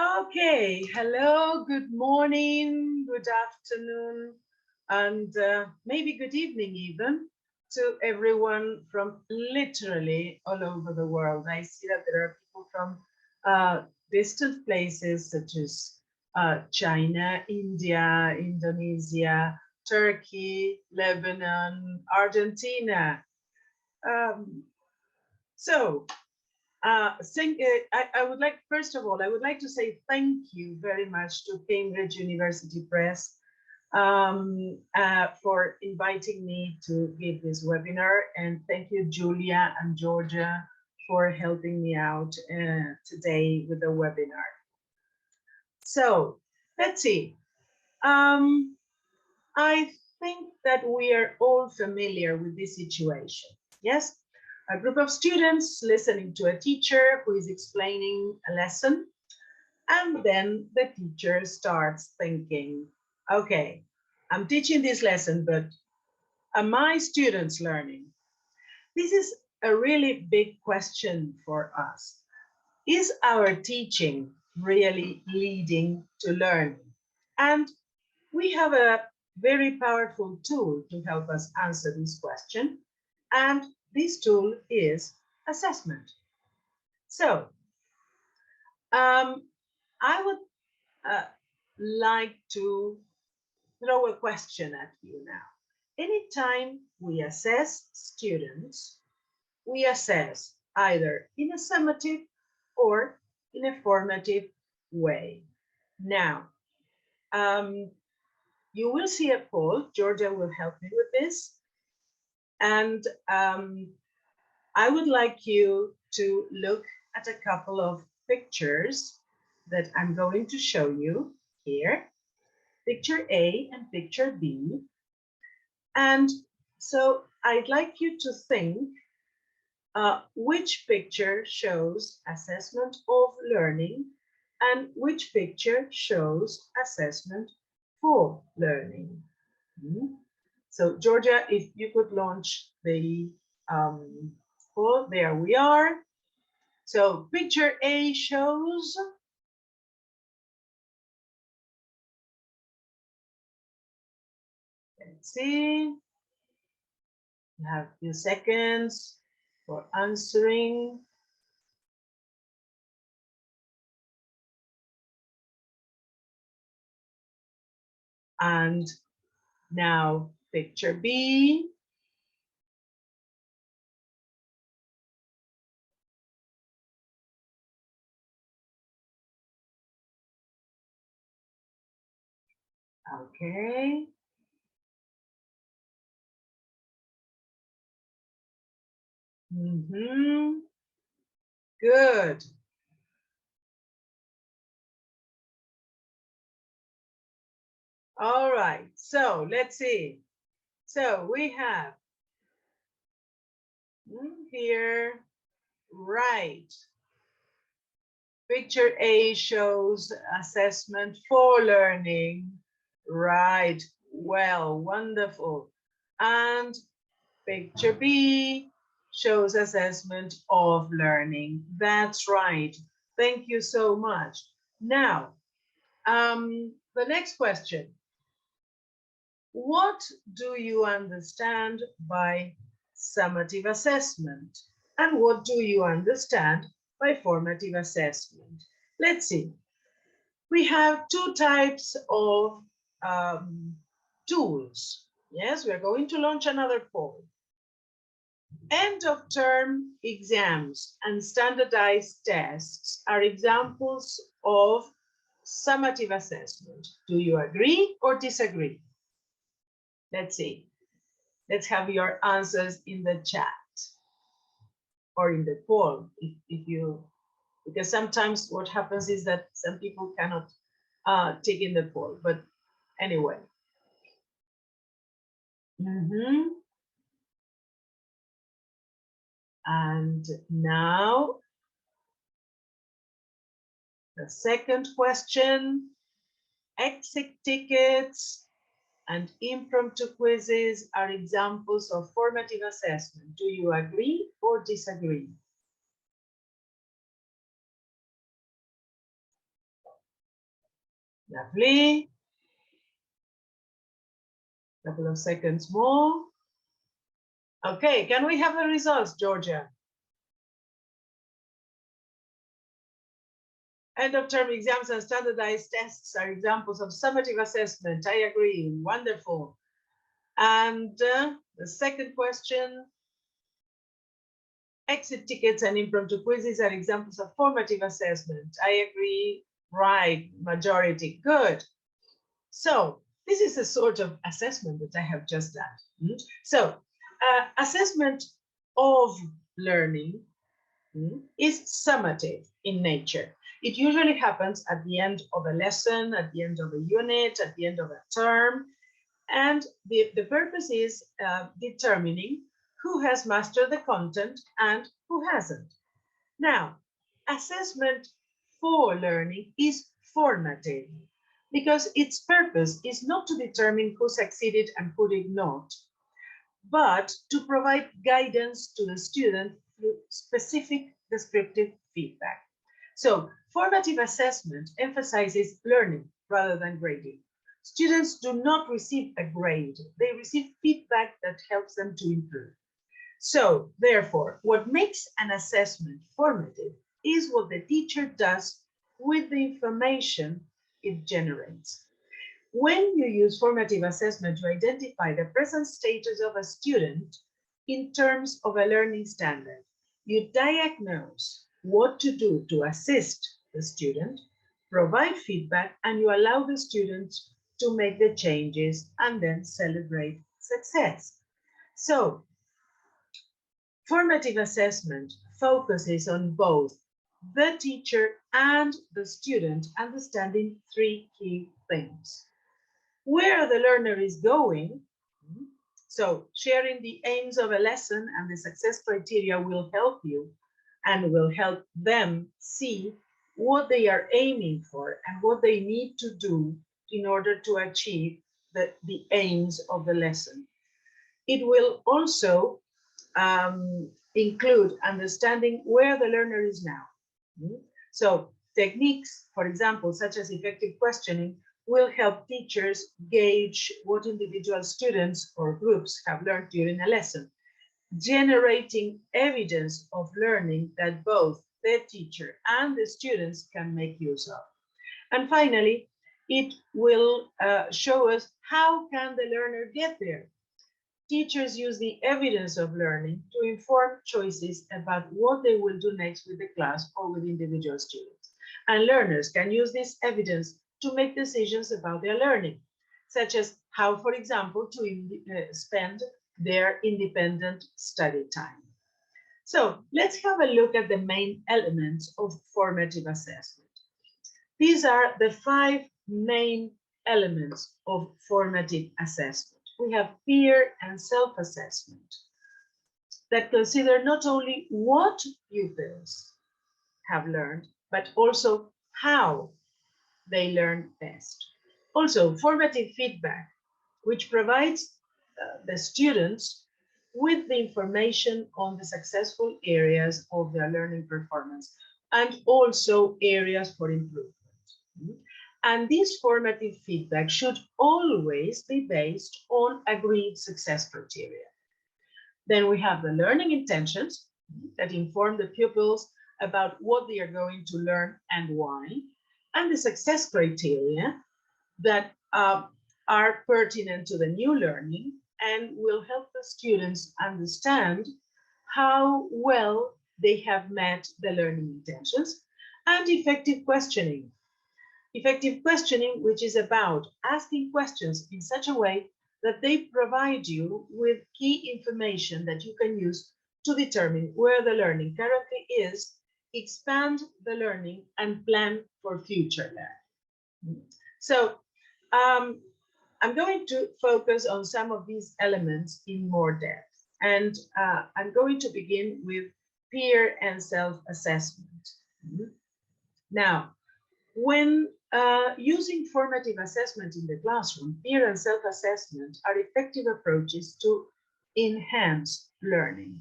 Okay, hello, good morning, good afternoon, and maybe good evening even to everyone from literally all over the world. I see that there are people from distant places such as China, India, Indonesia, Turkey, Lebanon, Argentina. Um, so I would like, first of all, I would like to say thank you very much to Cambridge University Press for inviting me to give this webinar. And thank you, Julia and Georgia, for helping me out today with the webinar. So let's see. I think that we are all familiar with this situation. Yes, a group of students listening to a teacher who is explaining a lesson, and then the teacher starts thinking, okay, I'm teaching this lesson, but are my students learning? This is a really big question for us. Is our teaching really leading to learning? And we have a very powerful tool to help us answer this question, and this tool is assessment. So I would like to throw a question at you now. Anytime we assess students, we assess either in a summative or in a formative way. Now, you will see a poll. Georgia will help me with this. And I would like you to look at a couple of pictures that I'm going to show you here. Picture A and picture B. And so I'd like you to think which picture shows assessment of learning and which picture shows assessment for learning. So Georgia, if you could launch the poll, there we are. So picture A shows let's see. You have a few seconds for answering. And now picture B. Okay. Good. All right. So let's see. So we have here, right. Picture A shows assessment for learning. Right. Well, wonderful. And picture B shows assessment of learning. That's right. Thank you so much. Now, the next question. What do you understand by summative assessment? And what do you understand by formative assessment? Let's see. We have two types of tools. Yes, we're going to launch another poll. End of term exams and standardized tests are examples of summative assessment. Do you agree or disagree? Let's see. Let's have your answers in the chat or in the poll if you, because sometimes what happens is that some people cannot take in the poll, but anyway. And now the second question, exit tickets and impromptu quizzes are examples of formative assessment. Do you agree or disagree? Lovely. Couple of seconds more. Okay, can we have the results, Georgia? End of term exams and standardized tests are examples of summative assessment. I agree. Wonderful. And the second question, exit tickets and impromptu quizzes are examples of formative assessment. I agree. Right, majority. Good. So this is a sort of assessment that I have just done. So assessment of learning is summative in nature. It usually happens at the end of a lesson, at the end of a unit, at the end of a term. And the purpose is determining who has mastered the content and who hasn't. Now, assessment for learning is formative because its purpose is not to determine who succeeded and who did not, but to provide guidance to the student through specific descriptive feedback. So formative assessment emphasizes learning rather than grading. Students do not receive a grade, they receive feedback that helps them to improve. So therefore, what makes an assessment formative is what the teacher does with the information it generates. When you use formative assessment to identify the present status of a student in terms of a learning standard, you diagnose what to do to assist the student, provide feedback, and you allow the students to make the changes and then celebrate success. So, formative assessment focuses on both the teacher and the student understanding three key things. Where the learner is going, so sharing the aims of a lesson and the success criteria will help you and will help them see what they are aiming for and what they need to do in order to achieve the aims of the lesson. It will also include understanding where the learner is now. So techniques, for example, such as effective questioning, will help teachers gauge what individual students or groups have learned during a lesson, generating evidence of learning that both the teacher and the students can make use of. And finally, it will show us how can the learner get there. Teachers use the evidence of learning to inform choices about what they will do next with the class or with individual students. And learners can use this evidence to make decisions about their learning, such as how, for example, to spend their independent study time. So let's have a look at the main elements of formative assessment. These are the 5 main elements of formative assessment. We have peer and self-assessment that consider not only what pupils have learned, but also how they learn best. Also, formative feedback, which provides the students with the information on the successful areas of their learning performance and also areas for improvement. And this formative feedback should always be based on agreed success criteria. Then we have the learning intentions that inform the pupils about what they are going to learn and why, and the success criteria that are pertinent to the new learning and will help the students understand how well they have met the learning intentions, and effective questioning. Effective questioning, which is about asking questions in such a way that they provide you with key information that you can use to determine where the learning currently is, expand the learning, and plan for future learning. So I'm going to focus on some of these elements in more depth. And I'm going to begin with peer and self-assessment. Now, when using formative assessment in the classroom, peer and self-assessment are effective approaches to enhance learning,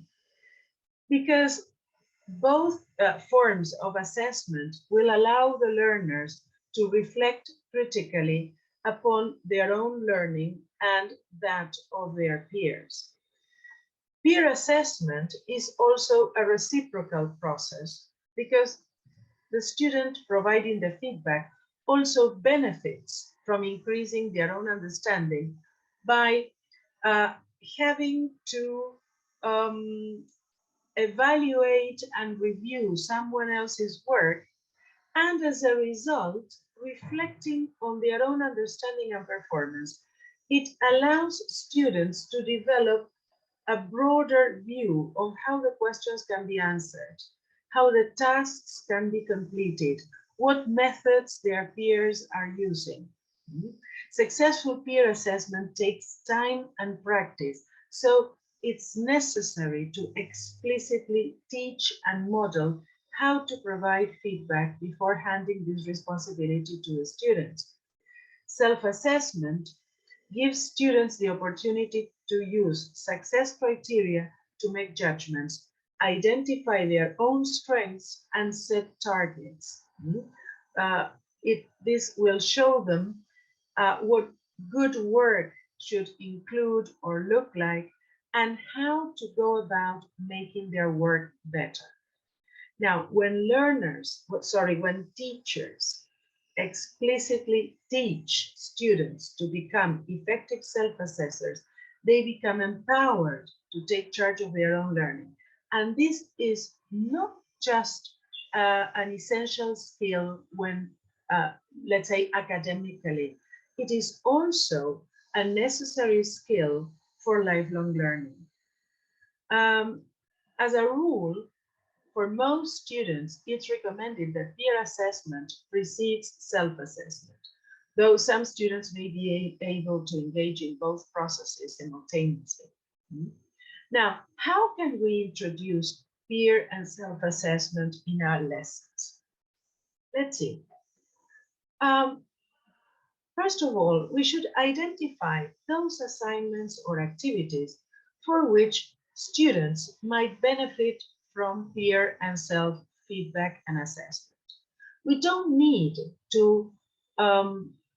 because both forms of assessment will allow the learners to reflect critically upon their own learning and that of their peers. Peer assessment is also a reciprocal process because the student providing the feedback also benefits from increasing their own understanding by having to evaluate and review someone else's work, and as a result, reflecting on their own understanding and performance. It allows students to develop a broader view of how the questions can be answered, how the tasks can be completed, what methods their peers are using. Successful peer assessment takes time and practice, so it's necessary to explicitly teach and model how to provide feedback before handing this responsibility to the students. Self-assessment gives students the opportunity to use success criteria to make judgments, identify their own strengths, and set targets. This will show them what good work should include or look like, and how to go about making their work better. Now, when teachers explicitly teach students to become effective self-assessors, they become empowered to take charge of their own learning. And this is not just an essential skill when, let's say, academically. It is also a necessary skill for lifelong learning. As a rule, for most students, it's recommended that peer assessment precedes self-assessment, though some students may be able to engage in both processes simultaneously. Now, how can we introduce peer and self-assessment in our lessons? Let's see. First of all, we should identify those assignments or activities for which students might benefit from peer and self-feedback and assessment. We don't need to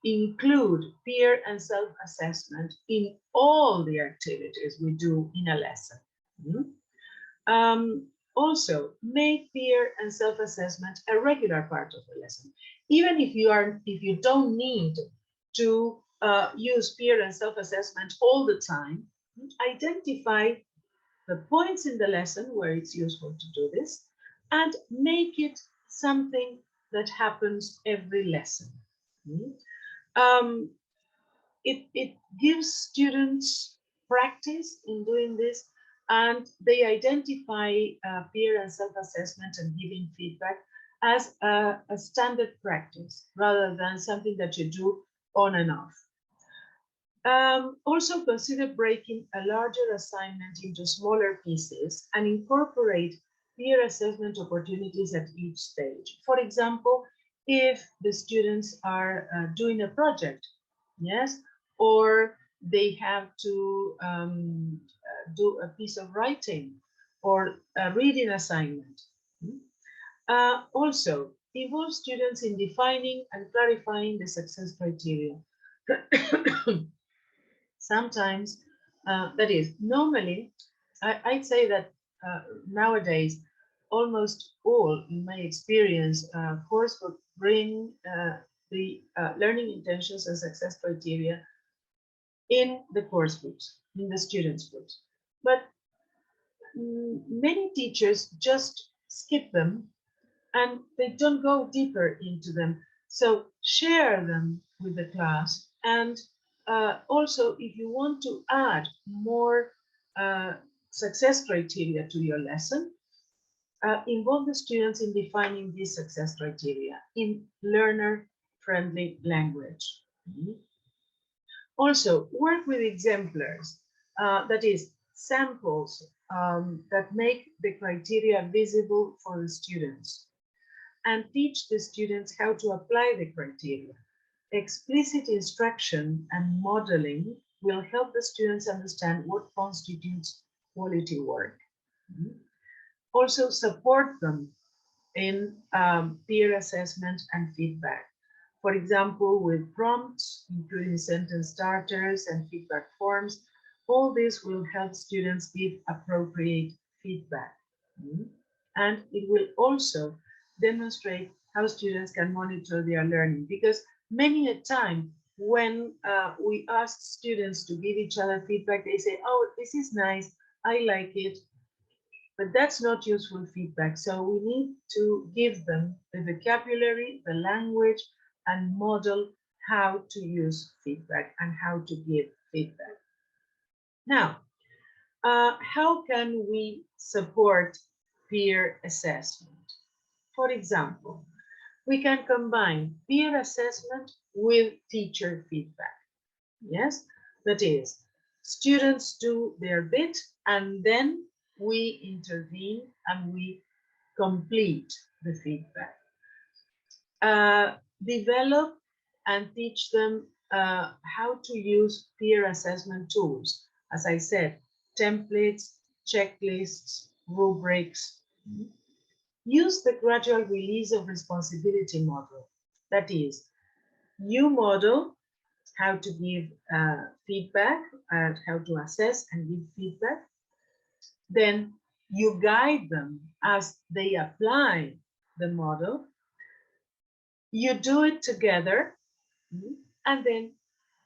include peer and self-assessment in all the activities we do in a lesson. Also, make peer and self-assessment a regular part of the lesson. Even if you don't need to use peer and self-assessment all the time, identify the points in the lesson where it's useful to do this, and make it something that happens every lesson. It gives students practice in doing this, and they identify peer and self-assessment and giving feedback as a standard practice rather than something that you do on and off. Also consider breaking a larger assignment into smaller pieces and incorporate peer assessment opportunities at each stage. For example, if the students are doing a project, yes, or they have to do a piece of writing or a reading assignment. Also, involve students in defining and clarifying the success criteria. Sometimes, that is, normally, I'd say that nowadays, almost all, in my experience, coursework bring the learning intentions and success criteria in the course books, in the students' books. But many teachers just skip them and they don't go deeper into them. So share them with the class. And also, if you want to add more success criteria to your lesson, involve the students in defining these success criteria in learner-friendly language. Also, work with exemplars, that is, samples that make the criteria visible for the students, and teach the students how to apply the criteria. Explicit instruction and modeling will help the students understand what constitutes quality work. Also, support them in peer assessment and feedback. For example, with prompts, including sentence starters and feedback forms. All this will help students give appropriate feedback. And it will also demonstrate how students can monitor their learning, because many a time when we ask students to give each other feedback, they say, oh, this is nice, I like it, but that's not useful feedback. So we need to give them the vocabulary, the language, and model how to use feedback and how to give feedback. Now, how can we support peer assessment? For example, we can combine peer assessment with teacher feedback. Yes, that is, students do their bit and then we intervene and we complete the feedback. Develop and teach them how to use peer assessment tools. As I said, templates, checklists, rubrics. Use the gradual release of responsibility model. That is, you model how to give feedback and how to assess and give feedback. Then you guide them as they apply the model. You do it together, and then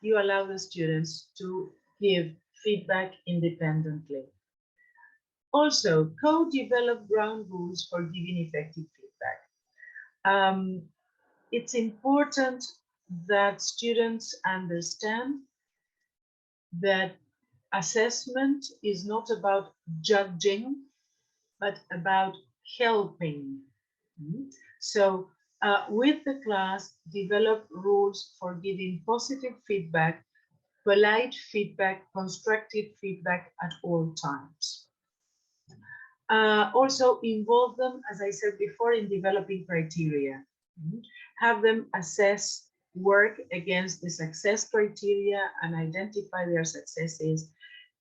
you allow the students to give feedback independently. Also, co-develop ground rules for giving effective feedback. It's important that students understand that assessment is not about judging, but about helping. So with the class, develop rules for giving positive feedback, polite feedback, constructive feedback at all times. Also involve them, as I said before, in developing criteria. Have them assess work against the success criteria and identify their successes,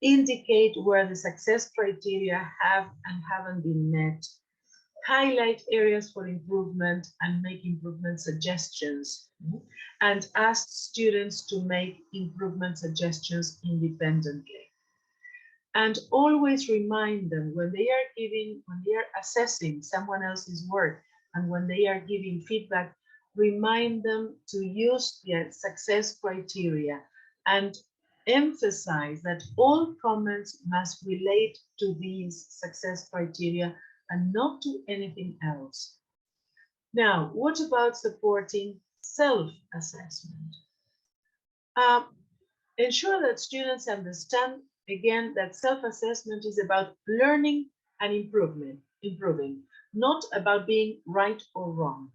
indicate where the success criteria have and haven't been met, highlight areas for improvement and make improvement suggestions, and ask students to make improvement suggestions independently. And always remind them when they are assessing someone else's work and when they are giving feedback, remind them to use the success criteria and emphasize that all comments must relate to these success criteria and not to anything else. Now, what about supporting self-assessment? Ensure that students understand, again, that self-assessment is about learning and improving, not about being right or wrong.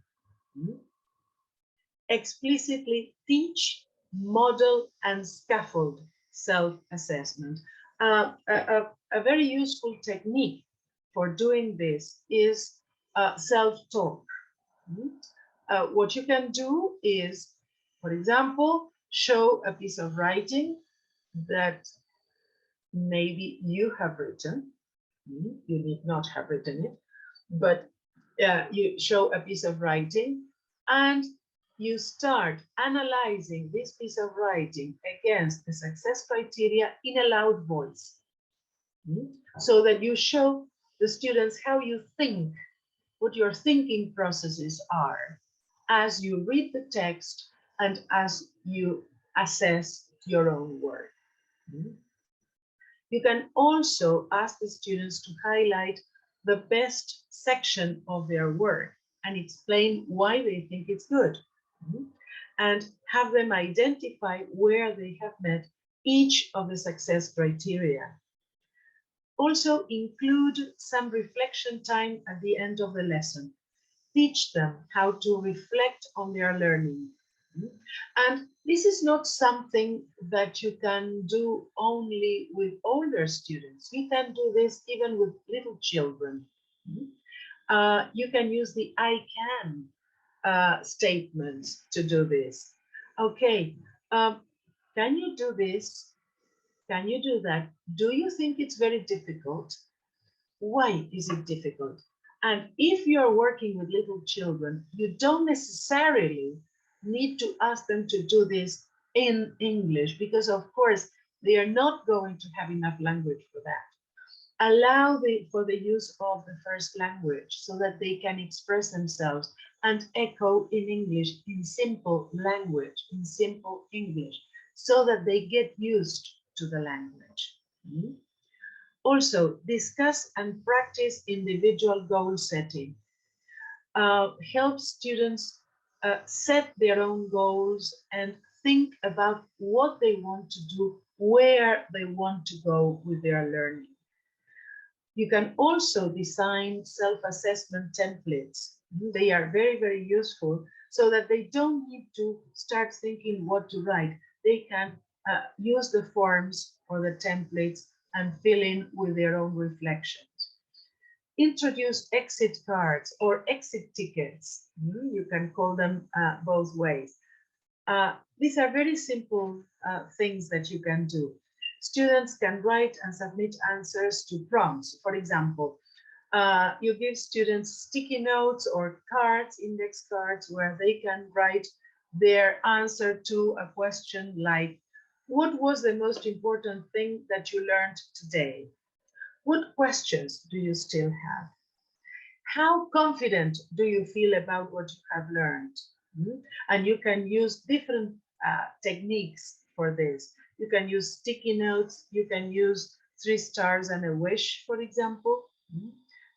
Explicitly teach, model, and scaffold self-assessment. A very useful technique for doing this is self-talk. What you can do is, for example, show a piece of writing that maybe you have written. You need not have written it, but you show a piece of writing and you start analyzing this piece of writing against the success criteria in a loud voice, so that you show the students how you think, what your thinking processes are as you read the text and as you assess your own work. You can also ask the students to highlight the best section of their work and explain why they think it's good, and have them identify where they have met each of the success criteria. Also include some reflection time at the end of the lesson. Teach them how to reflect on their learning. And this is not something that you can do only with older students. You can do this even with little children. You can use the I can statements to do this. Okay, can you do this? Can you do that? Do you think it's very difficult? Why is it difficult? And if you're working with little children, you don't necessarily need to ask them to do this in English, because of course they are not going to have enough language for that. Allow for the use of the first language so that they can express themselves and echo in English, in simple language, in simple English, so that they get used to the language. Also, discuss and practice individual goal setting. Help students set their own goals and think about what they want to do, where they want to go with their learning. You can also design self-assessment templates. They are very, very useful so that they don't need to start thinking what to write. They can use the forms or the templates and fill in with their own reflections. Introduce exit cards or exit tickets. You can call them both ways. These are very simple things that you can do. Students can write and submit answers to prompts. For example, you give students sticky notes or cards, index cards, where they can write their answer to a question like, what was the most important thing that you learned today? What questions do you still have? How confident do you feel about what you have learned? And you can use different techniques for this. You can use sticky notes. You can use 3 stars and a wish, for example.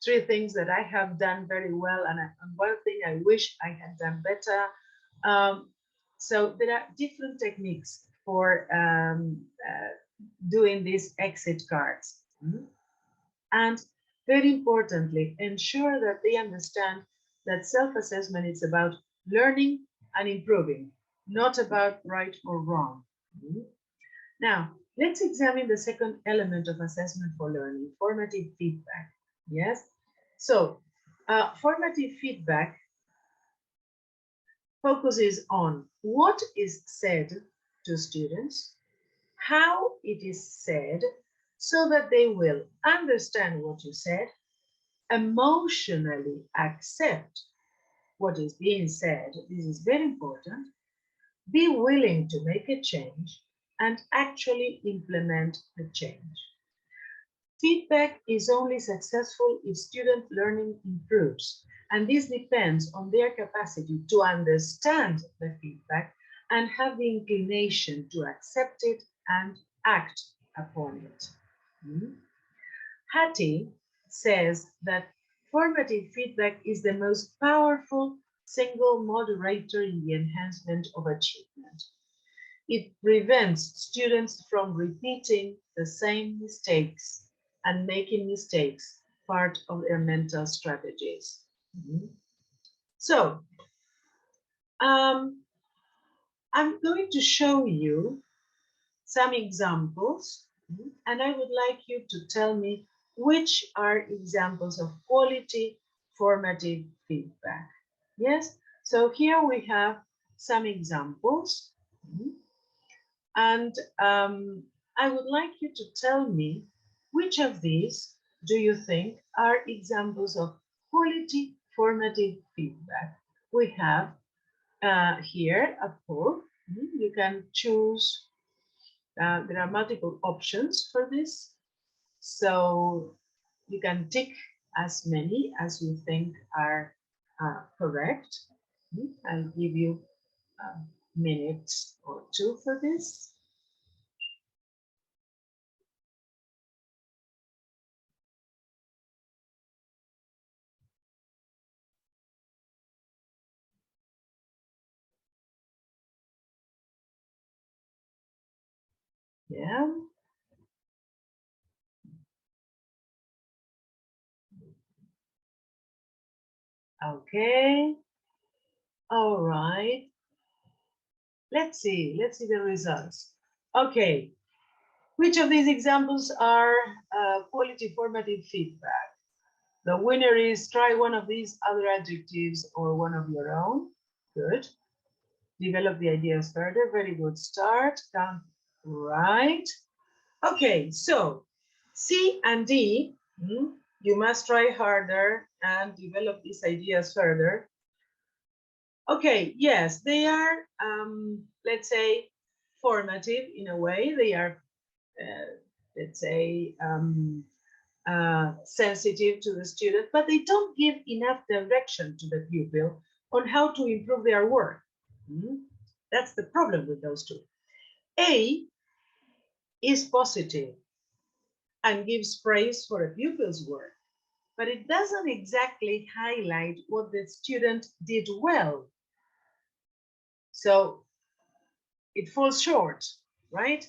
3 things that I have done very well, and 1 thing I wish I had done better. So there are different techniques for doing these exit cards. And very importantly, ensure that they understand that self-assessment is about learning and improving, not about right or wrong. Now, let's examine the second element of assessment for learning, formative feedback. Yes? So, formative feedback focuses on what is said to students, how it is said, so that they will understand what you said, emotionally accept what is being said, this is very important, be willing to make a change, and actually implement the change. Feedback is only successful if student learning improves, and this depends on their capacity to understand the feedback and have the inclination to accept it and act upon it. Hattie says that formative feedback is the most powerful single moderator in the enhancement of achievement. It prevents students from repeating the same mistakes and making mistakes part of their mental strategies. So, I'm going to show you some examples, and I would like you to tell me which are examples of quality formative feedback. Yes, so here we have some examples, and I would like you to tell me which of these do you think are examples of quality formative feedback. We have here a poll. You can choose. There are multiple options for this, so you can tick as many as you think are correct. I'll give you a minute or 2 for this. Yeah. Okay. All right. Let's see the results. Okay. Which of these examples are quality formative feedback? The winner is try one of these other adjectives or one of your own. Good. Develop the ideas further. Very good start. Count right. Okay, so C and D, you must try harder and develop these ideas further. Okay, yes, they are, let's say, formative in a way. They are, let's say, sensitive to the student, but they don't give enough direction to the pupil on how to improve their work. That's the problem with those two. A is positive and gives praise for a pupil's work, but it doesn't exactly highlight what the student did well. So it falls short, right?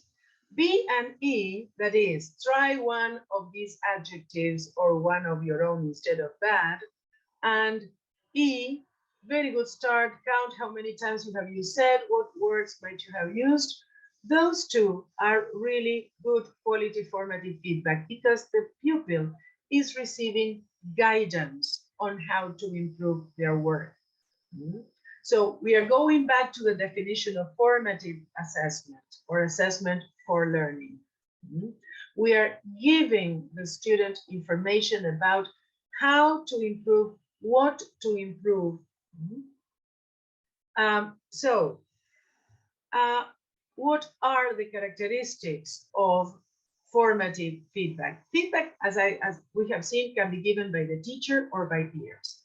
B and E, that is, try one of these adjectives or one of your own instead of bad. And E, very good start, count how many times you have said, what words might you have used. Those two are really good quality formative feedback because the pupil is receiving guidance on how to improve their work. So we are going back to the definition of formative assessment or assessment for learning. We are giving the student information about how to improve, what to improve. What are the characteristics of formative feedback? Feedback, as we have seen, can be given by the teacher or by peers.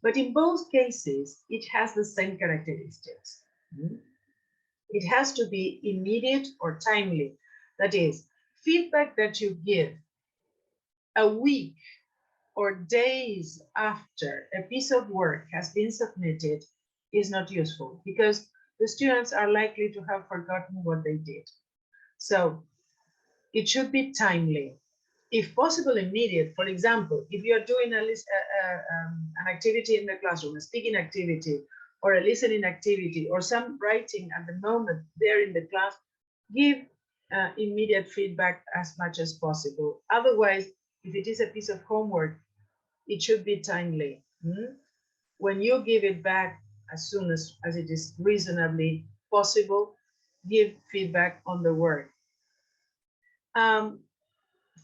But in both cases, it has the same characteristics. It has to be immediate or timely. That is, feedback that you give a week or days after a piece of work has been submitted is not useful because the students are likely to have forgotten what they did. So it should be timely. If possible, immediate. For example, if you're doing an activity in the classroom, a speaking activity, or a listening activity, or some writing at the moment there in the class, give immediate feedback as much as possible. Otherwise, if it is a piece of homework, it should be timely. When you give it back as soon as it is reasonably possible, give feedback on the work.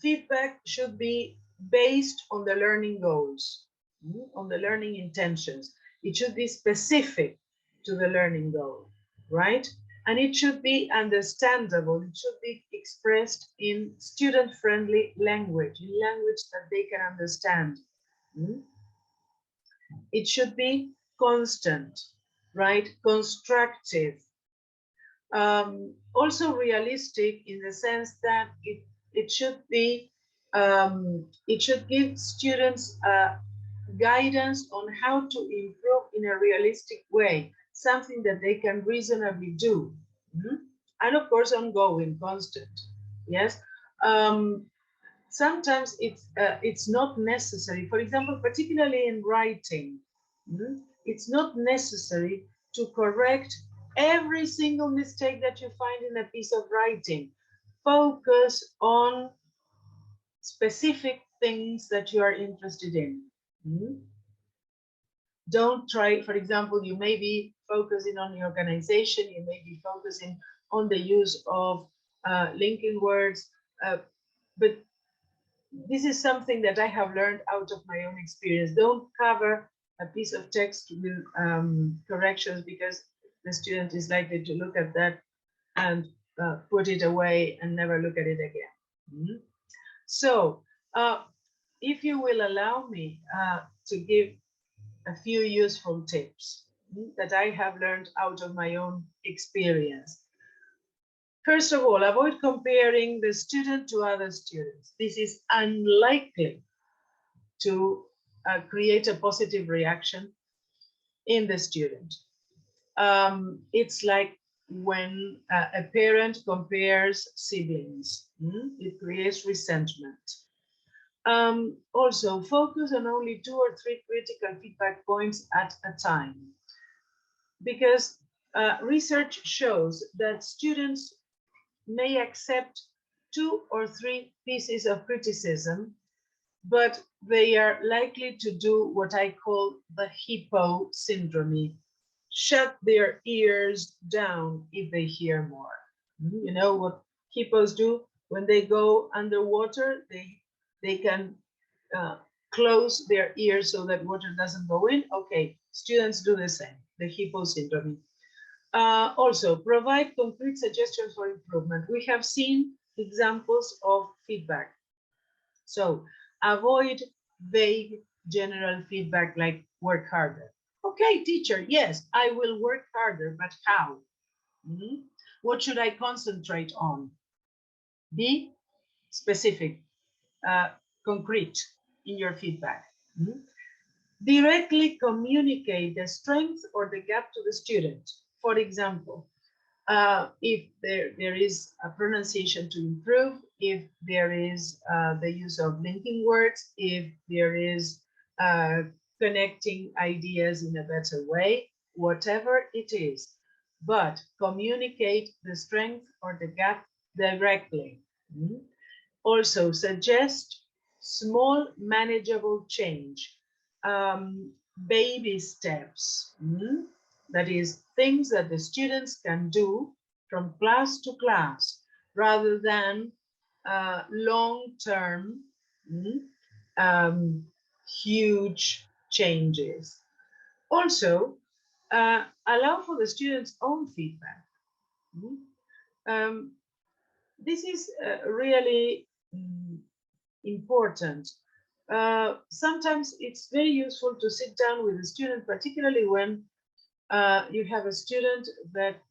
Feedback should be based on the learning goals, on the learning intentions. It should be specific to the learning goal, right? And it should be understandable. It should be expressed in student-friendly language, in language that they can understand. It should be constant, right? Constructive. Also realistic in the sense that it should be, it should give students guidance on how to improve in a realistic way, something that they can reasonably do. And of course, ongoing, constant. Yes. Sometimes it's not necessary. For example, particularly in writing, it's not necessary to correct every single mistake that you find in a piece of writing. Focus on specific things that you are interested in. Don't try, for example, you may be focusing on the organization, you may be focusing on the use of linking words, but this is something that I have learned out of my own experience. Don't cover a piece of text with corrections because the student is likely to look at that and put it away and never look at it again. So if you will allow me to give a few useful tips that I have learned out of my own experience. First of all, avoid comparing the student to other students. This is unlikely to create a positive reaction in the student. It's like when a parent compares siblings, it creates resentment. Also, focus on only 2 or 3 critical feedback points at a time. Because research shows that students may accept 2 or 3 pieces of criticism, but they are likely to do what I call the hippo syndrome. Shut their ears down if they hear more. You know what hippos do when they go underwater? They can close their ears so that water doesn't go in. Okay, students do the same, the hippo syndrome. Also, provide concrete suggestions for improvement. We have seen examples of feedback. So avoid vague general feedback like work harder. Okay, teacher, yes, I will work harder, but how? What should I concentrate on? Be specific, concrete in your feedback. Directly communicate the strength or the gap to the student. For example, if there is a pronunciation to improve, if there is the use of linking words, if there is connecting ideas in a better way, whatever it is, but communicate the strength or the gap directly. Also, suggest small manageable change, baby steps. That is, things that the students can do from class to class rather than long-term, huge changes. Also, allow for the students' own feedback. This is really important. Sometimes it's very useful to sit down with a student, particularly when you have a student that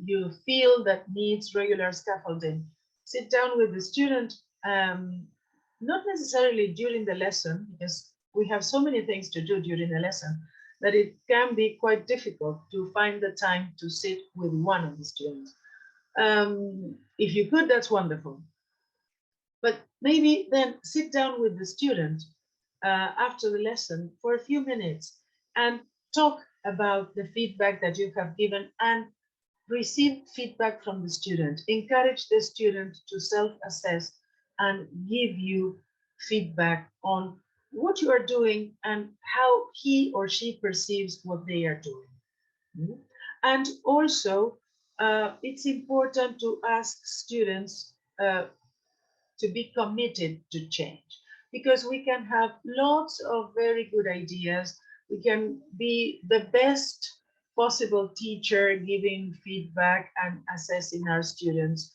you feel that needs regular scaffolding. Sit down with the student, not necessarily during the lesson, because we have so many things to do during the lesson that it can be quite difficult to find the time to sit with one of the students. If you could, that's wonderful. But maybe then sit down with the student after the lesson for a few minutes and talk about the feedback that you have given and receive feedback from the student. Encourage the student to self-assess and give you feedback on what you are doing and how he or she perceives what they are doing. And also, it's important to ask students to be committed to change, because we can have lots of very good ideas. We can be the best possible teacher giving feedback and assessing our students,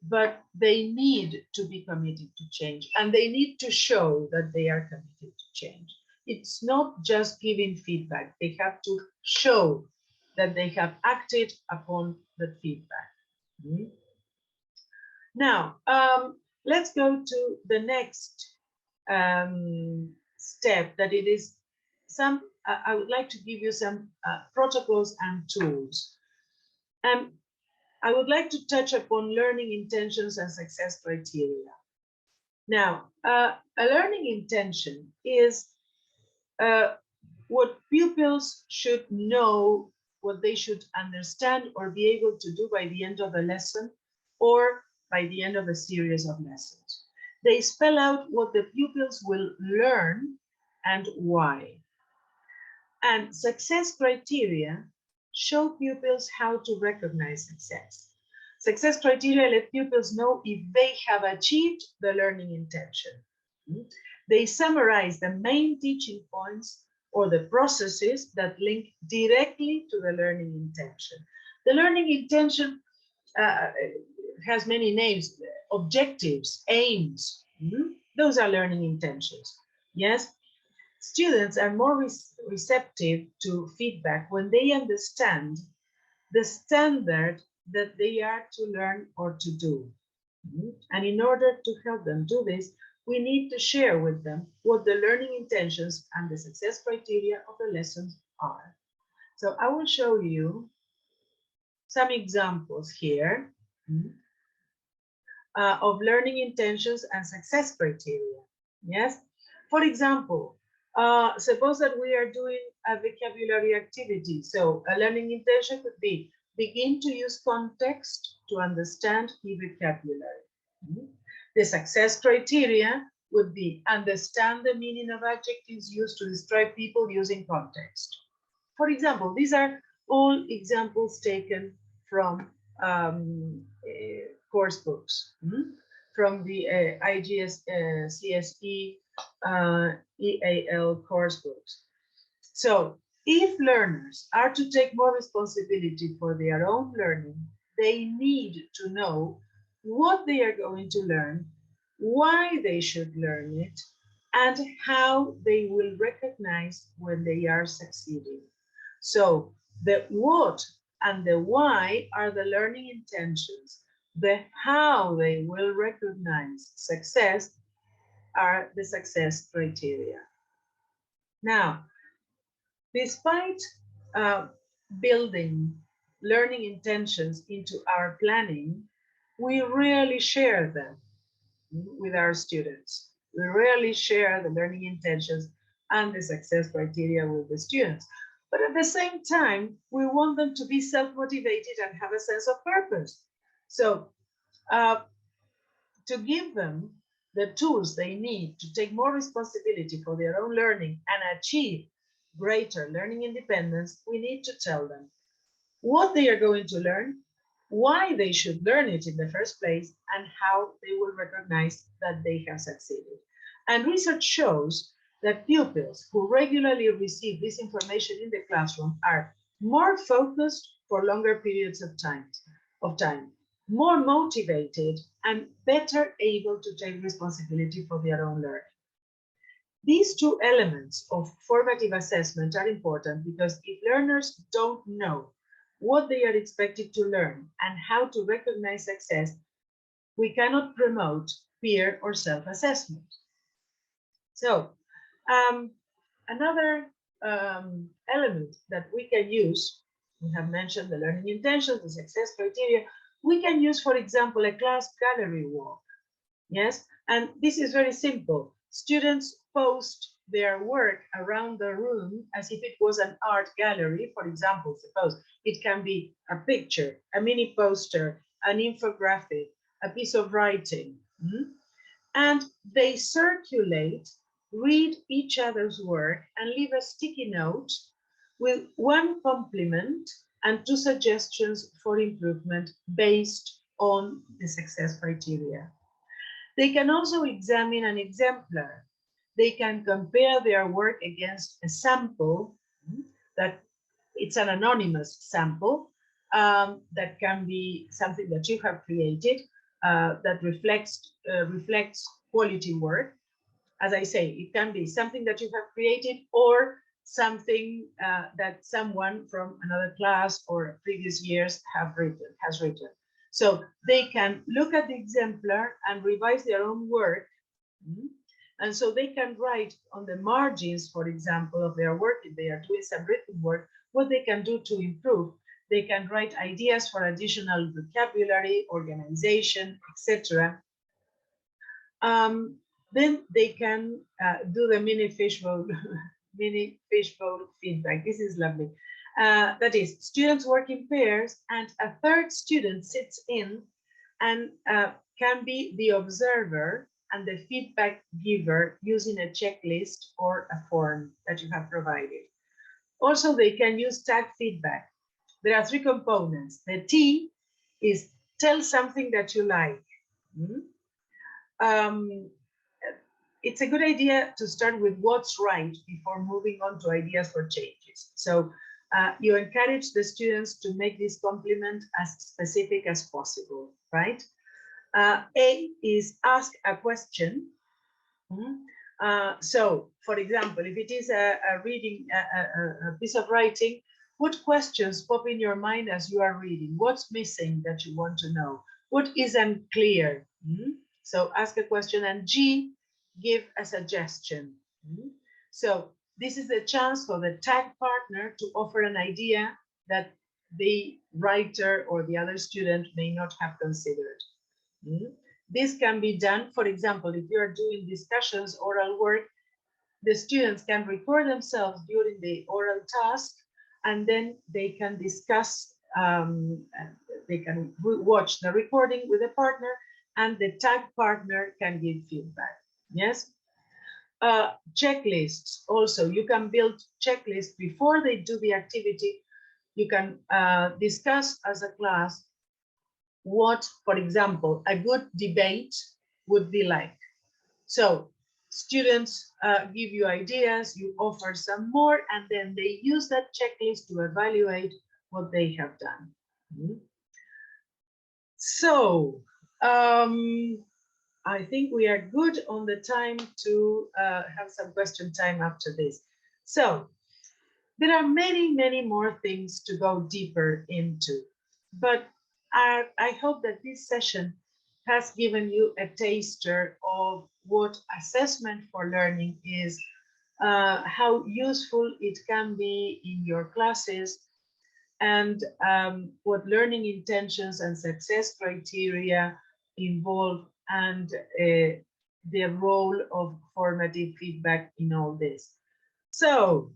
but they need to be committed to change and they need to show that they are committed to change. It's not just giving feedback, they have to show that they have acted upon the feedback. Now, let's go to the next step, that it is some, I would like to give you some protocols and tools. And I would like to touch upon learning intentions and success criteria. Now, a learning intention is what pupils should know, what they should understand or be able to do by the end of a lesson or by the end of a series of lessons. They spell out what the pupils will learn and why. And success criteria show pupils how to recognize success. Success criteria let pupils know if they have achieved the learning intention. They summarize the main teaching points or the processes that link directly to the learning intention. The learning intention has many names: objectives, aims. Those are learning intentions. Yes, students are more receptive to feedback when they understand the standard that they are to learn or to do. And in order to help them do this, we need to share with them what the learning intentions and the success criteria of the lessons are. So I will show you some examples here of learning intentions and success criteria. Yes, for example, suppose that we are doing a vocabulary activity. So a learning intention could be begin to use context to understand key vocabulary. The success criteria would be understand the meaning of adjectives used to describe people using context. For example, these are all examples taken from course books, from the IGCSE EAL course books. So if learners are to take more responsibility for their own learning, they need to know what they are going to learn, why they should learn it, and how they will recognize when they are succeeding. So the what and the why are the learning intentions. The how they will recognize success are the success criteria. Now, despite building learning intentions into our planning, we rarely share them with our students. We rarely share the learning intentions and the success criteria with the students. But at the same time, we want them to be self-motivated and have a sense of purpose. So to give them the tools they need to take more responsibility for their own learning and achieve greater learning independence, we need to tell them what they are going to learn, why they should learn it in the first place, and how they will recognize that they have succeeded. And research shows that pupils who regularly receive this information in the classroom are more focused for longer periods of time, more motivated, and better able to take responsibility for their own learning. These two elements of formative assessment are important because if learners don't know what they are expected to learn and how to recognize success, we cannot promote peer or self-assessment. So another element that we can use, we have mentioned the learning intentions, the success criteria, we can use, for example, a class gallery walk. Yes, and this is very simple. Students post their work around the room as if it was an art gallery. For example, suppose it can be a picture, a mini poster, an infographic, a piece of writing. And they circulate, read each other's work, and leave a sticky note with one compliment and two suggestions for improvement based on the success criteria. They can also examine an exemplar. They can compare their work against a sample that it's an anonymous sample that can be something that you have created that reflects quality work. As I say, it can be something that you have created or something that someone from another class or previous years has written. So they can look at the exemplar and revise their own work. And so they can write on the margins, for example, of their work, if they are doing some written work, what they can do to improve. They can write ideas for additional vocabulary, organization, etc. Then they can do the mini fishbowl feedback. This is lovely. That is, students work in pairs and a third student sits in and can be the observer and the feedback giver using a checklist or a form that you have provided. Also, they can use tag feedback. There are three components. The T is tell something that you like. It's a good idea to start with what's right before moving on to ideas for changes. So you encourage the students to make this compliment as specific as possible, right? A is ask a question. So, for example, if it is a reading, a piece of writing, what questions pop in your mind as you are reading? What's missing that you want to know? What isn't clear? So ask a question. And G, give a suggestion. So this is a chance for the tag partner to offer an idea that the writer or the other student may not have considered. This can be done, for example, if you are doing discussions, oral work, the students can record themselves during the oral task, and then they can discuss, they can watch the recording with a partner, and the tag partner can give feedback. Yes. Checklists also, you can build checklists before they do the activity. You can discuss as a class what, for example, a good debate would be like. So students give you ideas, you offer some more, and then they use that checklist to evaluate what they have done. So I think we are good on the time to have some question time after this. So there are many, many more things to go deeper into, but I hope that this session has given you a taster of what assessment for learning is, how useful it can be in your classes, and what learning intentions and success criteria involve, and the role of formative feedback in all this. So,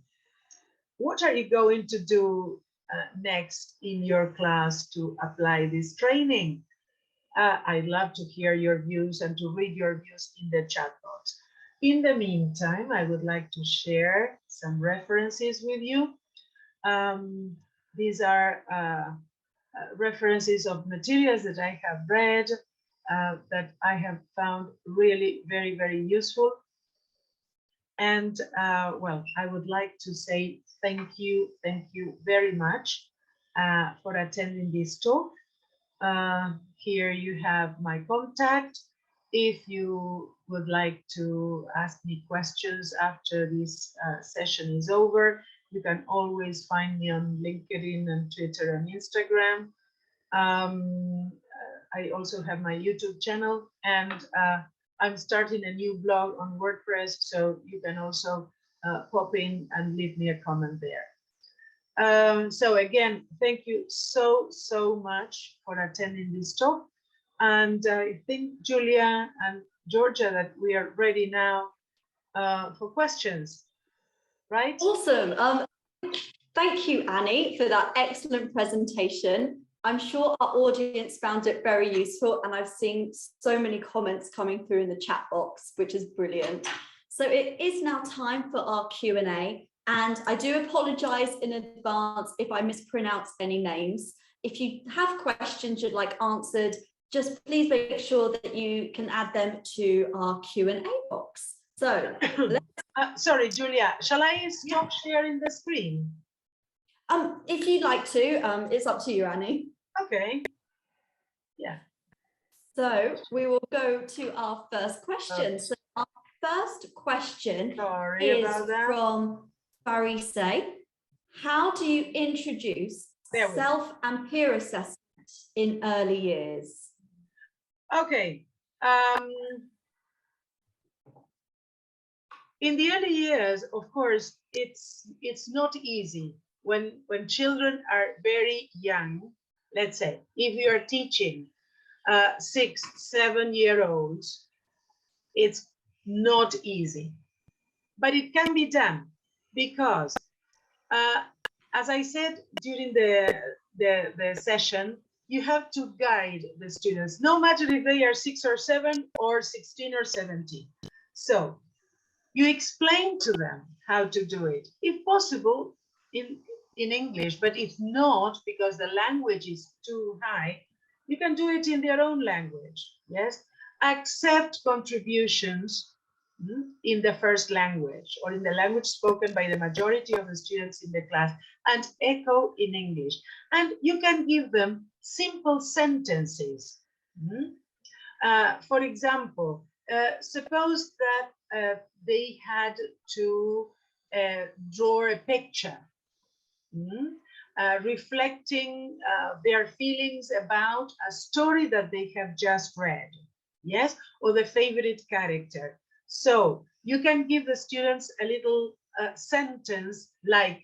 what are you going to do next in your class to apply this training? I'd love to hear your views and to read your views in the chat box. In the meantime, I would like to share some references with you. These are references of materials that I have read, that I have found really very, very useful. And well, I would like to say thank you very much for attending this talk. Here you have my contact. If you would like to ask me questions after this session is over, you can always find me on LinkedIn and Twitter and Instagram. I also have my YouTube channel, and I'm starting a new blog on WordPress, so you can also pop in and leave me a comment there. So again, thank you so much for attending this talk. And I think, Julia and Georgia, that we are ready now for questions, right? Awesome. Thank you, Annie, for that excellent presentation. I'm sure our audience found it very useful, and I've seen so many comments coming through in the chat box, which is brilliant. So it is now time for our Q&A. And I do apologise in advance if I mispronounce any names. If you have questions you'd like answered, just please make sure that you can add them to our Q&A box. So, sorry, Julia, shall I stop sharing the screen? If you'd like to, it's up to you, Annie. Okay. Yeah. So we will go to our first question. So our first question is from Farise. How do you introduce self and peer assessment in early years? Okay. In the early years, of course, it's not easy when children are very young. Let's say if you are teaching 6, 7-year-olds, it's not easy, but it can be done, because as I said during the session, you have to guide the students, no matter if they are 6 or 7 or 16 or 17. So you explain to them how to do it, if possible in English, but if not, because the language is too high, you can do it in their own language. Yes, accept contributions in the first language, or in the language spoken by the majority of the students in the class, and echo in English. And you can give them simple sentences. For example, suppose that they had to draw a picture reflecting their feelings about a story that they have just read, yes, or the favorite character. So you can give the students a little sentence like,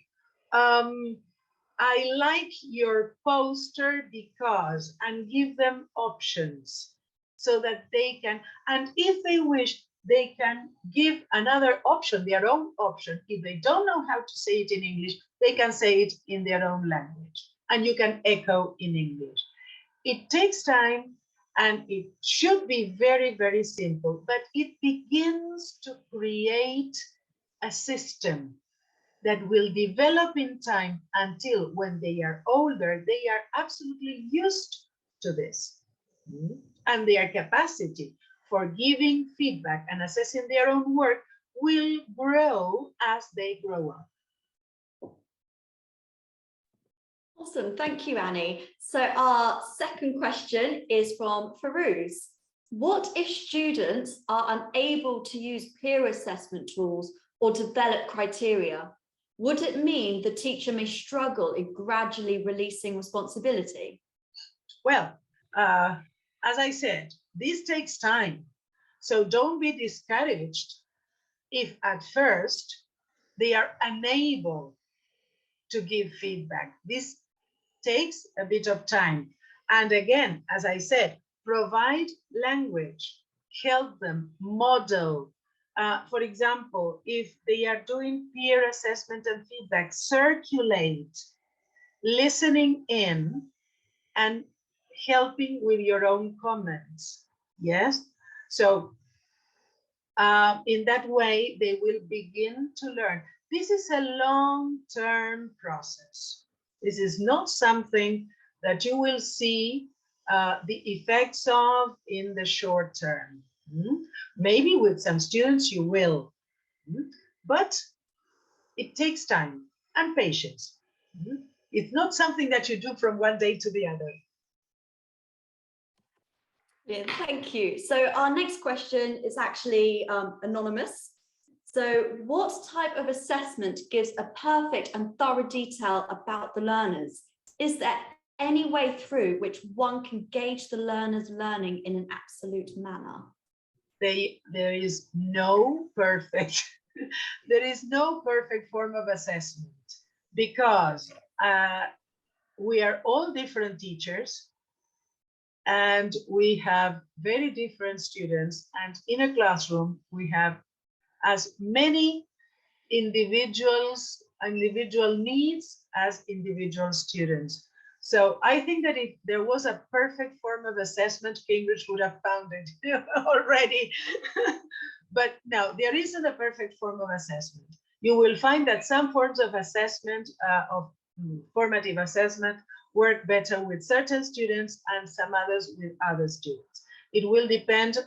I like your poster because, and give them options so that they can, and if they wish, they can give another option, their own option. If they don't know how to say it in English, they can say it in their own language, and you can echo in English. It takes time, and it should be very, very simple, but it begins to create a system that will develop in time until when they are older, they are absolutely used to this. And their capacity for giving feedback and assessing their own work will grow as they grow up. Awesome, thank you, Annie. So our second question is from Farouz. What if students are unable to use peer assessment tools or develop criteria? Would it mean the teacher may struggle in gradually releasing responsibility? Well, as I said, this takes time. So don't be discouraged if at first they are unable to give feedback. This takes a bit of time. And again, as I said, provide language, help them model. For example, if they are doing peer assessment and feedback, circulate, listening in, and helping with your own comments. Yes. So in that way, they will begin to learn. This is a long-term process. This is not something that you will see the effects of in the short term. Maybe with some students you will, but it takes time and patience. It's not something that you do from one day to the other. Yeah, thank you. So our next question is actually anonymous. So what type of assessment gives a perfect and thorough detail about the learners? Is there any way through which one can gauge the learner's learning in an absolute manner? There is no perfect, there is no perfect form of assessment, because we are all different teachers and we have very different students, and in a classroom we have as many individual needs as individual students. So I think that if there was a perfect form of assessment, Cambridge would have found it already. But no, there isn't a perfect form of assessment. You will find that some forms of assessment, of formative assessment, work better with certain students and some others with other students. It will depend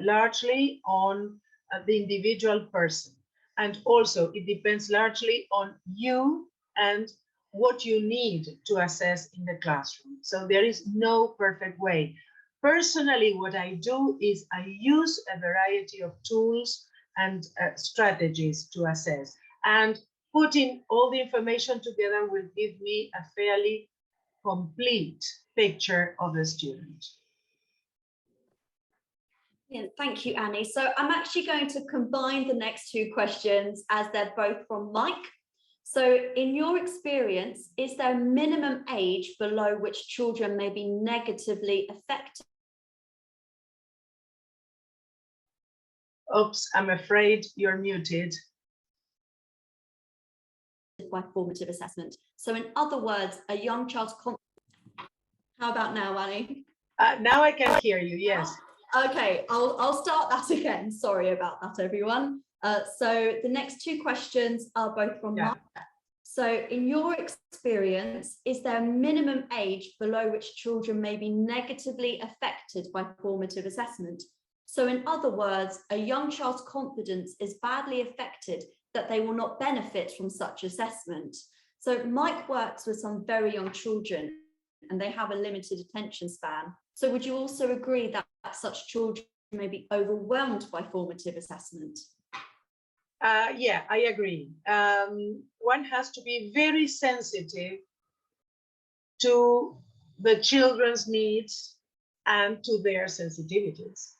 largely on the individual person. And also it depends largely on you and what you need to assess in the classroom. So there is no perfect way. Personally, what I do is I use a variety of tools and strategies to assess, and putting all the information together will give me a fairly complete picture of the student. Yeah, thank you, Annie. So I'm actually going to combine the next two questions as they're both from Mike. So in your experience, is there a minimum age below which children may be negatively affected? Oops, I'm afraid you're muted. By formative assessment. So in other words, a young child's confidence. How about now, Annie? Now I can hear you, yes. Okay, I'll start that again. Sorry about that, everyone. So the next two questions are both from Mark. So in your experience, is there a minimum age below which children may be negatively affected by formative assessment? So in other words, a young child's confidence is badly affected that they will not benefit from such assessment. So Mike works with some very young children and they have a limited attention span. So would you also agree that such children may be overwhelmed by formative assessment? Yeah, I agree. One has to be very sensitive to the children's needs and to their sensitivities.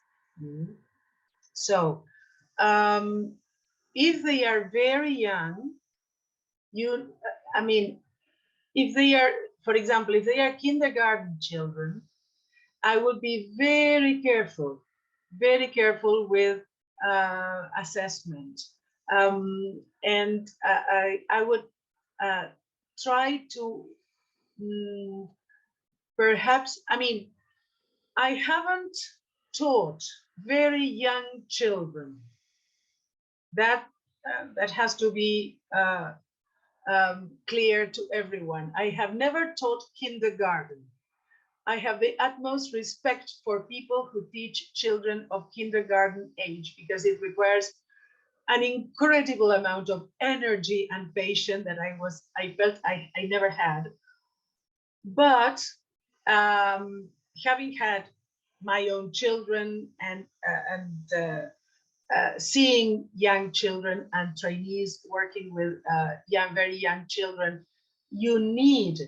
So if they are very young, if they are, for example, if they are kindergarten children, I would be very careful with assessment. And I would try to perhaps, I haven't taught very young children. That has to be clear to everyone. I have never taught kindergarten. I have the utmost respect for people who teach children of kindergarten age, because it requires an incredible amount of energy and patience that I felt I never had. But having had my own children and seeing young children and trainees working with very young children, you need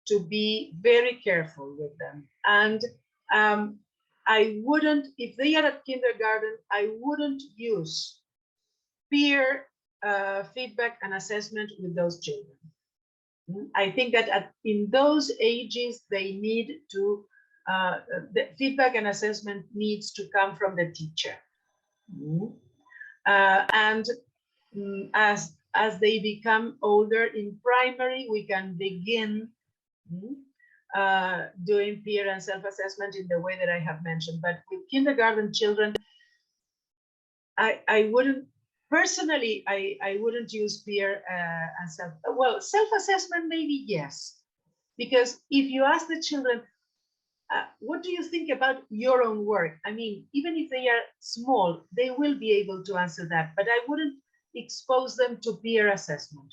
to be very careful with them. And I wouldn't, if they are at kindergarten, I wouldn't use peer feedback and assessment with those children. I think that in those ages, they need to, the feedback and assessment needs to come from the teacher. And as they become older in primary, we can begin doing peer and self-assessment in the way that I have mentioned. But with kindergarten children, I wouldn't, personally, I wouldldn't use peer and self-assessment maybe, yes. Because if you ask the children, what do you think about your own work? I mean, even if they are small, they will be able to answer that, but I wouldn't expose them to peer assessment.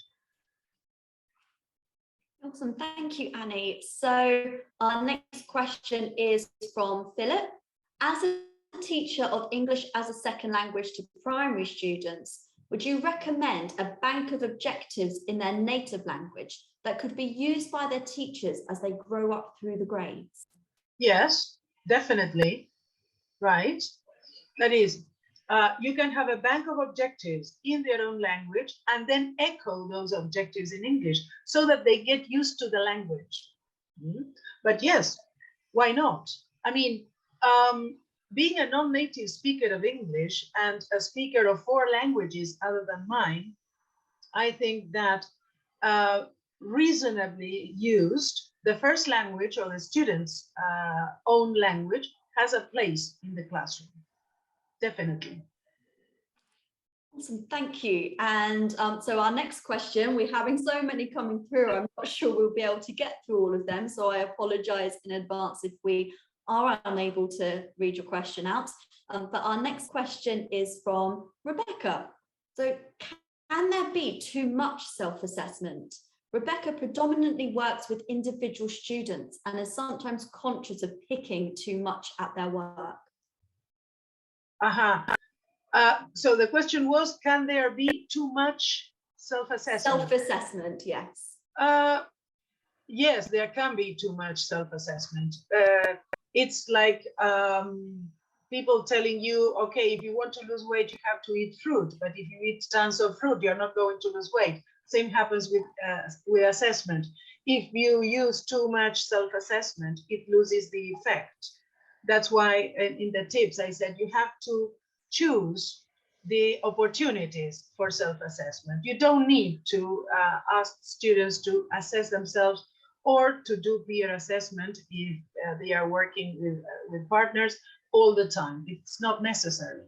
Awesome, thank you, Annie. So our next question is from Philip. As a teacher of English as a second language to primary students, would you recommend a bank of objectives in their native language that could be used by their teachers as they grow up through the grades? Yes, definitely, right? That is, you can have a bank of objectives in their own language and then echo those objectives in English so that they get used to the language. But yes, why not? I mean, being a non-native speaker of English and a speaker of 4 languages other than mine, I think that reasonably used, the first language or the student's own language has a place in the classroom. Definitely. Awesome, thank you. And so our next question, we're having so many coming through, I'm not sure we'll be able to get through all of them, so I apologize in advance if we are unable to read your question out. But our next question is from Rebecca. So can there be too much self-assessment? Rebecca predominantly works with individual students and is sometimes conscious of picking too much at their work. So the question was, can there be too much self-assessment? Self-assessment, yes. Yes, there can be too much self-assessment. It's like people telling you, okay, if you want to lose weight, you have to eat fruit. But if you eat tons of fruit, you're not going to lose weight. Same happens with assessment. If you use too much self-assessment, it loses the effect. That's why in the tips, I said you have to choose the opportunities for self-assessment. You don't need to ask students to assess themselves or to do peer assessment if they are working with partners all the time. It's not necessary.